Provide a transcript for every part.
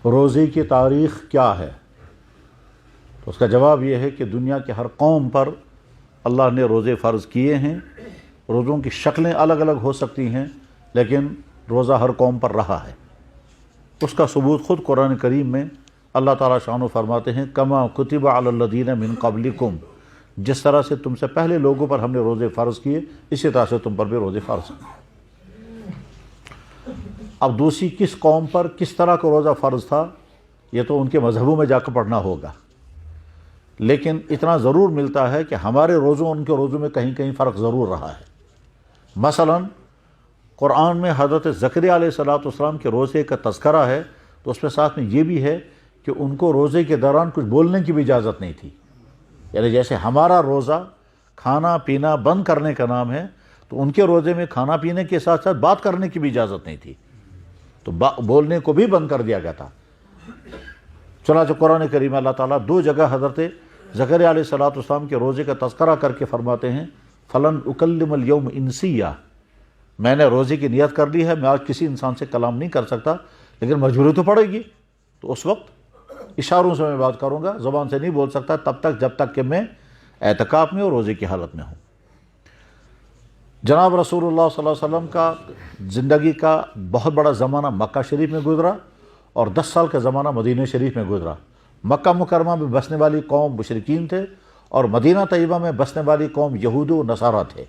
روزے کی تاریخ کیا ہے؟ تو اس کا جواب یہ ہے کہ دنیا کے ہر قوم پر اللہ نے روزے فرض کیے ہیں۔ روزوں کی شکلیں الگ الگ ہو سکتی ہیں، لیکن روزہ ہر قوم پر رہا ہے۔ اس کا ثبوت خود قرآن کریم میں اللہ تعالیٰ شانو فرماتے ہیں کما کتب علی الذین من قبلکم، جس طرح سے تم سے پہلے لوگوں پر ہم نے روزے فرض کیے، اسی طرح سے تم پر بھی روزے فرض کیے۔ اب دوسری کس قوم پر کس طرح کا روزہ فرض تھا، یہ تو ان کے مذہبوں میں جا کر پڑھنا ہوگا، لیکن اتنا ضرور ملتا ہے کہ ہمارے روزوں اور ان کے روزوں میں کہیں کہیں فرق ضرور رہا ہے۔ مثلا قرآن میں حضرت زکریا علیہ السلام کے روزے کا تذکرہ ہے، تو اس میں ساتھ میں یہ بھی ہے کہ ان کو روزے کے دوران کچھ بولنے کی بھی اجازت نہیں تھی۔ یعنی جیسے ہمارا روزہ کھانا پینا بند کرنے کا نام ہے، تو ان کے روزے میں کھانا پینے کے ساتھ ساتھ بات کرنے کی بھی اجازت نہیں تھی، تو بولنے کو بھی بند کر دیا گیا تھا۔ چنانچہ قرآن کریم میں اللہ تعالیٰ دو جگہ حضرت زکریا علیہ السلام کے روزے کا تذکرہ کر کے فرماتے ہیں فلن اکلم اليوم انسیہ، میں نے روزے کی نیت کر لی ہے، میں آج کسی انسان سے کلام نہیں کر سکتا، لیکن مجبوری تو پڑے گی، تو اس وقت اشاروں سے میں بات کروں گا، زبان سے نہیں بول سکتا تب تک جب تک کہ میں اعتکاف میں اور روزے کی حالت میں ہوں۔ جناب رسول اللہ صلی اللہ علیہ وسلم کا زندگی کا بہت بڑا زمانہ مکہ شریف میں گزرا اور 10 سال کا زمانہ مدینہ شریف میں گزرا۔ مکہ مکرمہ میں بسنے والی قوم مشرکین تھے اور مدینہ طیبہ میں بسنے والی قوم یہود و نصارہ تھے۔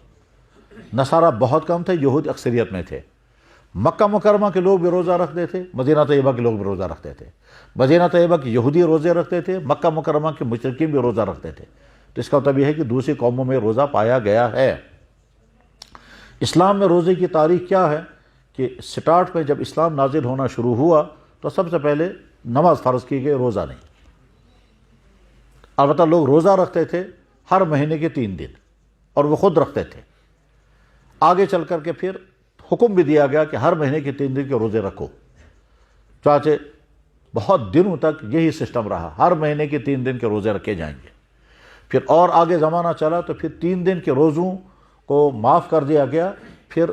نصارہ بہت کم تھے، یہود اکثریت میں تھے۔ مکہ مکرمہ کے لوگ بھی روزہ رکھتے تھے، مدینہ طیبہ کے لوگ بھی روزہ رکھتے تھے۔ مدینہ طیبہ کے یہودی روزے رکھتے تھے، مکہ مکرمہ کے مشرکین بھی روزہ رکھتے تھے۔ تو اس کا مطلب یہ ہے کہ دوسری قوموں میں روزہ پایا گیا ہے۔ اسلام میں روزے کی تاریخ کیا ہے کہ سٹارٹ میں جب اسلام نازل ہونا شروع ہوا تو سب سے پہلے نماز فرض کی گئی، روزہ نہیں۔ البتہ لوگ روزہ رکھتے تھے ہر مہینے کے 3 دن، اور وہ خود رکھتے تھے۔ آگے چل کر کے پھر حکم بھی دیا گیا کہ ہر مہینے کے 3 دن کے روزے رکھو، چاچے بہت دنوں تک یہی سسٹم رہا، ہر مہینے کے 3 دن کے روزے رکھے جائیں گے۔ پھر اور آگے زمانہ چلا تو پھر 3 دن کے روزوں کو معاف کر دیا گیا، پھر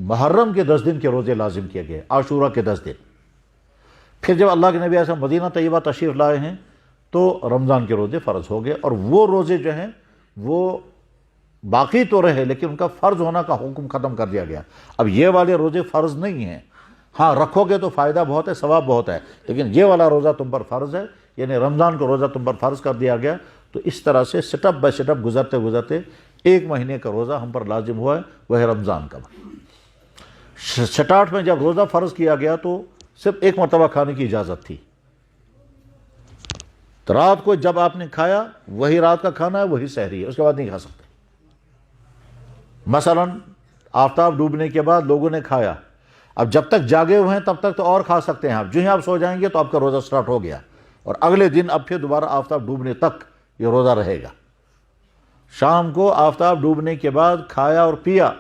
محرم کے 10 دن کے روزے لازم کیے گئے، عاشورہ کے 10 دن۔ پھر جب اللہ کے نبی اعظم مدینہ طیبہ تشریف لائے ہیں تو رمضان کے روزے فرض ہو گئے، اور وہ روزے جو ہیں وہ باقی تو رہے لیکن ان کا فرض ہونا کا حکم ختم کر دیا گیا۔ اب یہ والے روزے فرض نہیں ہیں، ہاں رکھو گے تو فائدہ بہت ہے، ثواب بہت ہے، لیکن یہ والا روزہ تم پر فرض ہے، یعنی رمضان کا روزہ تم پر فرض کر دیا گیا۔ تو اس طرح سے سٹپ بائی سٹپ گزرتے گزرتے 1 مہینے کا روزہ ہم پر لازم ہوا ہے، وہ ہے رمضان کا۔ سٹارٹ میں جب روزہ فرض کیا گیا تو صرف 1 مرتبہ کھانے کی اجازت تھی، تو رات کو جب آپ نے کھایا وہی رات کا کھانا ہے، وہی سحری ہے، اس کے بعد نہیں کھا سکتے۔ مثلا آفتاب ڈوبنے کے بعد لوگوں نے کھایا، اب جب تک جاگے ہوئے ہیں تب تک تو اور کھا سکتے ہیں، جو ہی آپ سو جائیں گے تو آپ کا روزہ سٹارٹ ہو گیا، اور اگلے دن اب پھر دوبارہ آفتاب ڈوبنے تک یہ روزہ رہے گا۔ شام کو آفتاب ڈوبنے کے بعد کھایا اور پیا،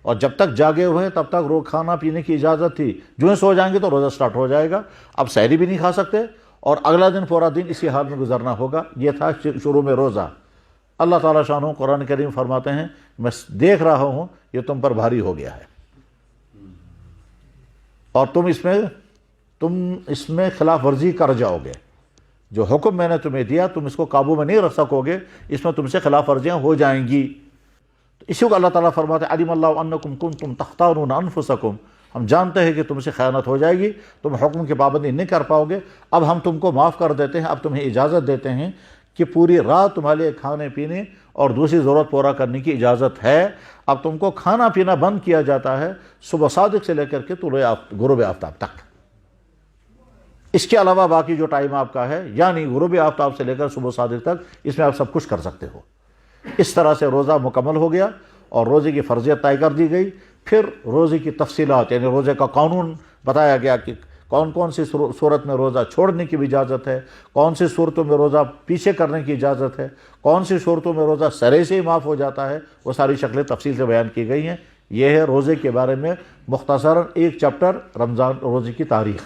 اور جب تک جاگے ہوئے ہیں تب تک کھانا پینے کی اجازت تھی، جو ہی سو جائیں گے تو روزہ سٹارٹ ہو جائے گا۔ اب سحری بھی نہیں کھا سکتے، اور اگلا دن پورا دن اسی حال میں گزرنا ہوگا۔ یہ تھا شروع میں روزہ۔ اللہ تعالیٰ شانہ قرآن کریم فرماتے ہیں میں دیکھ رہا ہوں یہ تم پر بھاری ہو گیا ہے، اور تم اس میں خلاف ورزی کر جاؤ گے، جو حکم میں نے تمہیں دیا تم اس کو قابو میں نہیں رکھ سکو گے، اس میں تم سے خلاف ورزیاں ہو جائیں گی۔ تو اسی کو اللہ تعالیٰ فرماتے ہیں علم اللہ انکم کنتم تختارون انفسکم، ہم جانتے ہیں کہ تم سے خیانت ہو جائے گی، تم حکم کی پابندی نہیں کر پاؤ گے، اب ہم تم کو معاف کر دیتے ہیں، اب تمہیں اجازت دیتے ہیں کہ پوری رات تمہارے لیے کھانے پینے اور دوسری ضرورت پورا کرنے کی اجازت ہے۔ اب تم کو کھانا پینا بند کیا جاتا ہے صبح صادق سے لے کر کے غروب آفتاب تک۔ اس کے علاوہ باقی جو ٹائم آپ کا ہے، یعنی غروب آفتاب سے لے کر صبح صادق تک، اس میں آپ سب کچھ کر سکتے ہو۔ اس طرح سے روزہ مکمل ہو گیا اور روزے کی فرضیت طے کر دی گئی۔ پھر روزے کی تفصیلات یعنی روزے کا قانون بتایا گیا کہ کون کون سی صورت میں روزہ چھوڑنے کی بھی اجازت ہے، کون سی صورتوں میں روزہ پیچھے کرنے کی اجازت ہے، کون سی صورتوں میں روزہ سرے سے ہی معاف ہو جاتا ہے، وہ ساری شکلیں تفصیل سے بیان کی گئی ہیں۔ یہ ہے روزے کے بارے میں مختصراً ایک چیپٹر رمضان روزے کی تاریخ۔